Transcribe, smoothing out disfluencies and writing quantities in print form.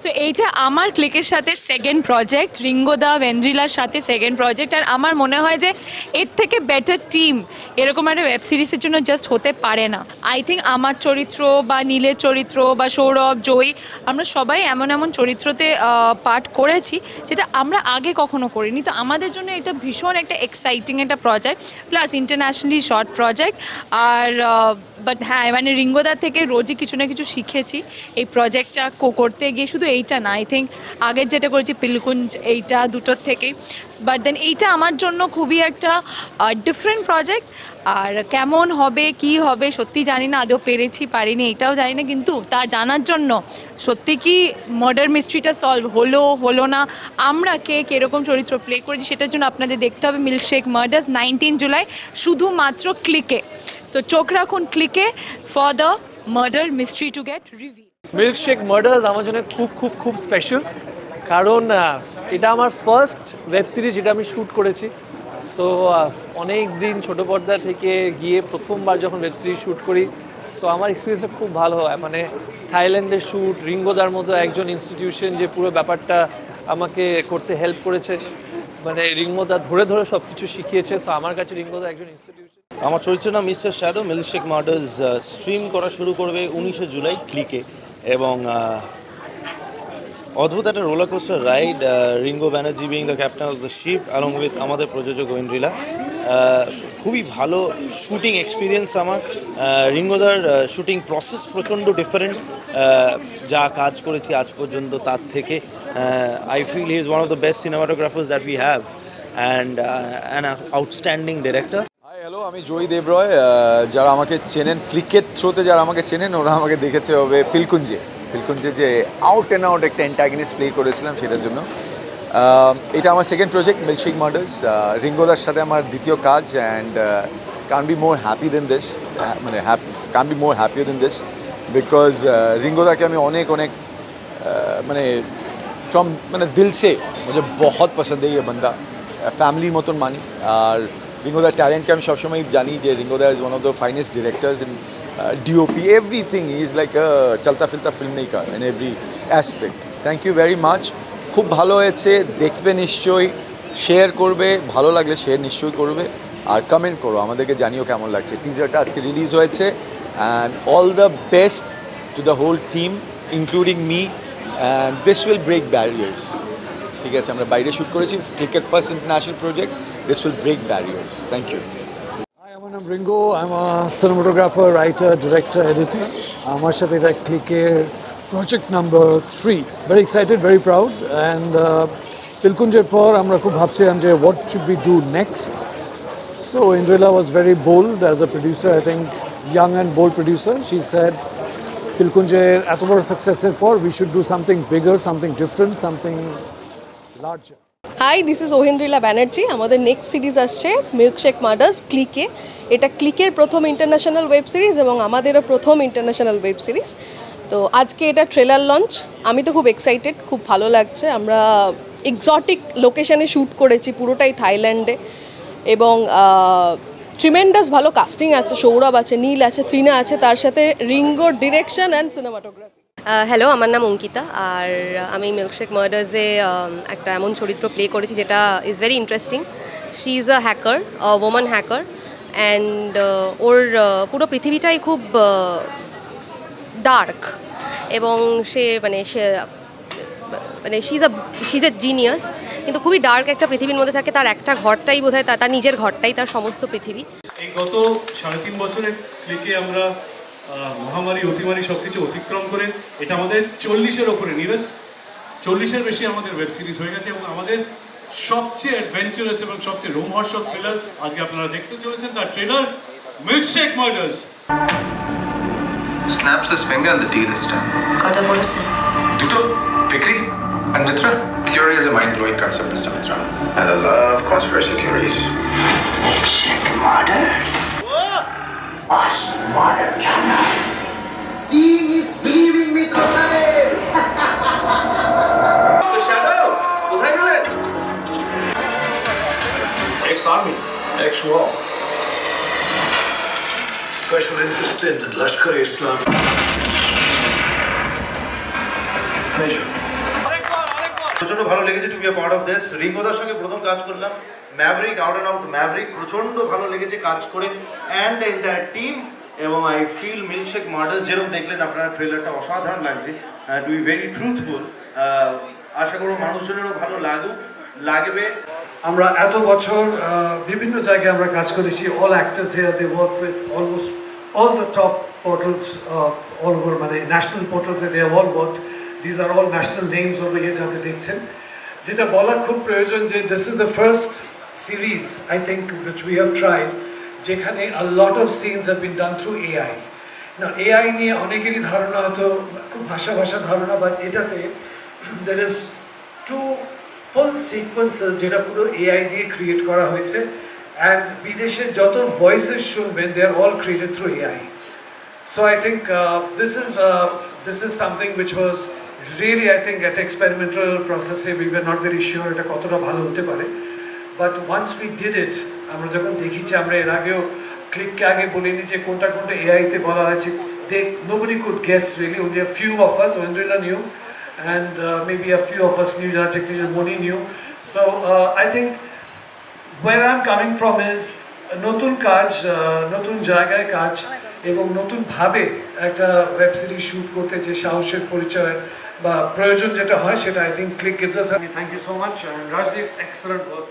So এইটা আমার ক্লিকের সাথে সেকেন্ড প্রজেক্ট, রিঙ্গোদা ভেন্দ্রিলার সাথে সেকেন্ড প্রজেক্ট। আর আমার মনে হয় যে এর থেকে বেটার টিম এরকম একটা ওয়েব সিরিজের জন্য জাস্ট হতে পারে না। আই থিঙ্ক আমার চরিত্র বা নীলের চরিত্র বা সৌরভ, জয়ী, আমরা সবাই এমন এমন চরিত্রতে পাঠ করেছি যেটা আমরা আগে কখনো করিনি। তো আমাদের জন্য এটা ভীষণ একটা এক্সাইটিং একটা project, plus internationally short project. আর বাট হ্যাঁ, মানে রিঙ্গোদা থেকে রোজই কিছু না কিছু শিখেছি এই প্রজেক্টটা করতে গিয়ে। শুধু এইটা না, আই থিঙ্ক আগের যেটা করেছি পিলকুঞ্জ, এইটা দুটোর থেকেই। বাট দেন এইটা আমার জন্য খুবই একটা ডিফারেন্ট প্রজেক্ট। আর কেমন হবে কি হবে সত্যি জানি না, আদৌ পেরেছি পারিনি এটাও জানি না, কিন্তু তা জানার জন্য সত্যি কি মার্ডার মিস্ট্রিটা সলভ হলো না, আমরা কে কীরকম চরিত্র প্লে করেছি সেটার জন্য আপনাদের দেখতে হবে মিল্কশেক মার্ডার্স 19 জুলাই শুধুমাত্র ক্লিকে। সো চোখ রাখুন ক্লিকে for the murder mystery to get reveal. Milkshake murders আমার জন্য খুব খুব খুব স্পেশাল, কারণ এটা আমার ফার্স্ট ওয়েব সিরিজ যেটা আমি শ্যুট করেছি। সো অনেক দিন ছোটো পর্দা থেকে গিয়ে প্রথমবার যখন ওয়েব সিরিজ শ্যুট করি, সো আমার এক্সপিরিয়েন্সটা খুব ভালো হয়। মানে থাইল্যান্ডের শ্যুট, রিঙ্গোদার মতো একজন ইনস্টিটিউশন যে পুরো ব্যাপারটা আমাকে করতে হেল্প করেছে, মানে রিঙ্গোদা ধরে ধরে সব কিছু শিখিয়েছে। সো আমার কাছে রিঙ্গোদা একজন ইনস্টিটিউশন। আমার চরিত্র নাম mister shadow. Milkshake murders stream করা শুরু করবে 19 জুলাই ক্লিকে, এবং অদ্ভুত একটা roller coaster ride. Ringo Banerjee being the captain of the ship along with আমাদের প্রযোজক গোয়েন্দ্রিলা। খুবই ভালো শুটিং এক্সপিরিয়েন্স আমার। রিঙ্গোদার শুটিং প্রসেস প্রচণ্ড ডিফারেন্ট, যা কাজ করেছি আজ পর্যন্ত তার থেকে। I feel he is one of the best cinematographers that we have and an outstanding director. Hello, আমি জয়ী দেবরয়। যারা আমাকে চেনেন ক্রিকেট থ্রোতে, যারা আমাকে চেনেন ওরা আমাকে দেখেছে হবে পিলকুঞ্জে যে আউট অ্যান্ড আউট একটা অ্যান্টাগনিস্ট প্লে করেছিলাম, সেটার জন্য। এটা আমার সেকেন্ড প্রজেক্ট মিল্কশেক মার্ডার্স। রিঙ্গোদার সাথে আমার দ্বিতীয় কাজ, and can be more happy than this, মানে can be more happier than this, because রিঙ্গোদাকে আমি অনেক মানে দিল সে মুঝে বহুত পছন্দ है ये बंदा, ফ্যামিলির মতন মানি। আর রিঙ্গোদার ট্যালেন্টকে আমি সবসময় জানি যে রিঙ্গোদা is one of the finest directors in DOP, everything is like চলতা ফিরতা film maker in every aspect. Thank you very much. খুব ভালো হয়েছে, দেখবে নিশ্চয়ই, শেয়ার করবে, ভালো লাগলে শেয়ার নিশ্চয়ই করবে, আর কমেন্ট করো, আমাদেরকে জানিও কেমন লাগছে। টিজারটা আজকে রিলিজ হয়েছে, and all the best to the whole team including me, and this will break barriers. ঠিক আছে, আমরা বাইরে শ্যুট করেছি, ক্রিকেট first international project, this will break barriers. Thank you. Hi, আমার নাম Ringo. I'm a cinematographer, writer, director, editor. আমার সাথে এটা ক্লিকের project number 3. Very excited, very proud. And পিলকুঞ্জের পর আমরা খুব ভাবছিলাম যে what should we do next. So Indrila was very bold as a producer, I think young and bold producer. She said পিলকুঞ্জের এত বড় সাকসেসের পর we should do something bigger, something different, something larger. Hi, this is Oindrila Banerjee. আমাদের next series আসছে milkshake murders ক্লিকে। এটা ক্লিকের প্রথম international web series এবং আমাদেরও প্রথম ইন্টারন্যাশনাল ওয়েব সিরিজ। তো আজকে এটা ট্রেলার লঞ্চ। আমি তো খুব এক্সাইটেড, খুব ভালো লাগছে। আমরা এক্সটিক লোকেশানে শ্যুট করেছি, পুরোটাই থাইল্যান্ডে, এবং ট্রিমেন্ডাস ভালো কাস্টিং আছে। সৌরভ আছে, নীল আছে, তৃণা আছে, তার সাথে রিঙ্গোর ডিরেকশন অ্যান্ড সিনেমাটোগ্রাফি। হ্যালো, আমার নাম অঙ্কিতা, আর আমি মিল্কশেক মার্ডার্সে একটা এমন চরিত্র প্লে করেছি যেটা is very interesting. She is a hacker, woman hacker, and ওর পুরো পৃথিবীটাই খুব ডার্ক, এবং সে শি ইজ আ জিনিয়াস, কিন্তু খুবই ডার্ক একটা পৃথিবীর মধ্যে থাকে। তার একটা ঘরটাই বোধহয় তার নিজের ঘরটাই তার সমস্ত পৃথিবী। এই গত 3.5 বছরের ক্লিকে আমরা মহামারী অতিমারী সব কিছু অতিক্রম করে এটা আমাদের 40-এর ওপরে, নীরজ 40-এর বেশি আমাদের ওয়েব সিরিজ হয়ে গেছে, এবং আমাদের সবচেয়ে অ্যাডভেঞ্চারাস এবং সবচেয়ে রোমহর্ষক থ্রিলার আজকে আপনারা দেখতে চলেছেন। তার trailer milkshake murders. Snaps his finger in the tea this time. কটা পড়েছে? Duto, Fikri, and Mitra. Theory is a mind-blowing concept, Mr. Mitra. And I love conspiracy theories. Milkshake Matters. Us mother channel. Seeing is believing, Mitra. Mr. Shadow, কোথায় গেলেন? Ex-army, Ex-war. Special interest in Lashkar-e-Islam. Major. প্রচন্ড ভালো লেগেছে to be a part of this. রিঙ্গোদার সঙ্গে প্রথম কাজ করলাম, maverick, out and out maverick, প্রচন্ড ভালো লেগেছে কাজ করে, অ্যান্ড দ্য এন্টায়ার টিম। এবং আই ফিল মিল্কশেক মার্ডার্স যেরকম দেখলেন আপনারা ট্রেলারটা অসাধারণ লাগছে, টু বি ভেরি ট্রুথফুল। আশা করব মানুষজনেরও ভালো লাগবে। আমরা এত বছর বিভিন্ন জায়গায় আমরা কাজ করেছি, all actors here they work with almost all the top portals all over, মানে ন্যাশনাল পোর্টালসে they have all worked. These are all national names over here যাতে দেখছেন। যেটা বলা খুব প্রয়োজন যে this is the first series I think which we have tried যেখানে a lot of scenes have been done through AI. Now AI নিয়ে অনেকেরই ধারণা হয়তো খুব ভাষা ধারণা, বাট এটাতে there is two full sequences যেটা পুরো AI দিয়ে ক্রিয়েট করা হয়েছে, and বিদেশে যত ভয়েসেস শুনবেন they are all created through AI. So I think this is something which was really, I think, at experimental process we were not very sure এটা কতটা ভালো হতে পারে, but once we did it, আমরা যখন দেখিছি, আমরা এর আগেও ক্লিককে আগে বলিনি যে কোনটা AI তে বলা হয়েছে, nobody could guess really, only a few of us, Wendrila knew, and maybe a few of us knew, যারা technician Moni knew. So I think where I'm coming from is নতুন কাজ, নতুন জায়গায় কাজ এবং নতুন ভাবে একটা ওয়েব সিরিজ শুট করতে যে সাহসের পরিচয় বা প্রয়োজন যেটা হয় সেটা I think Click gives us. Thank you so much, and Rajdeep, excellent work.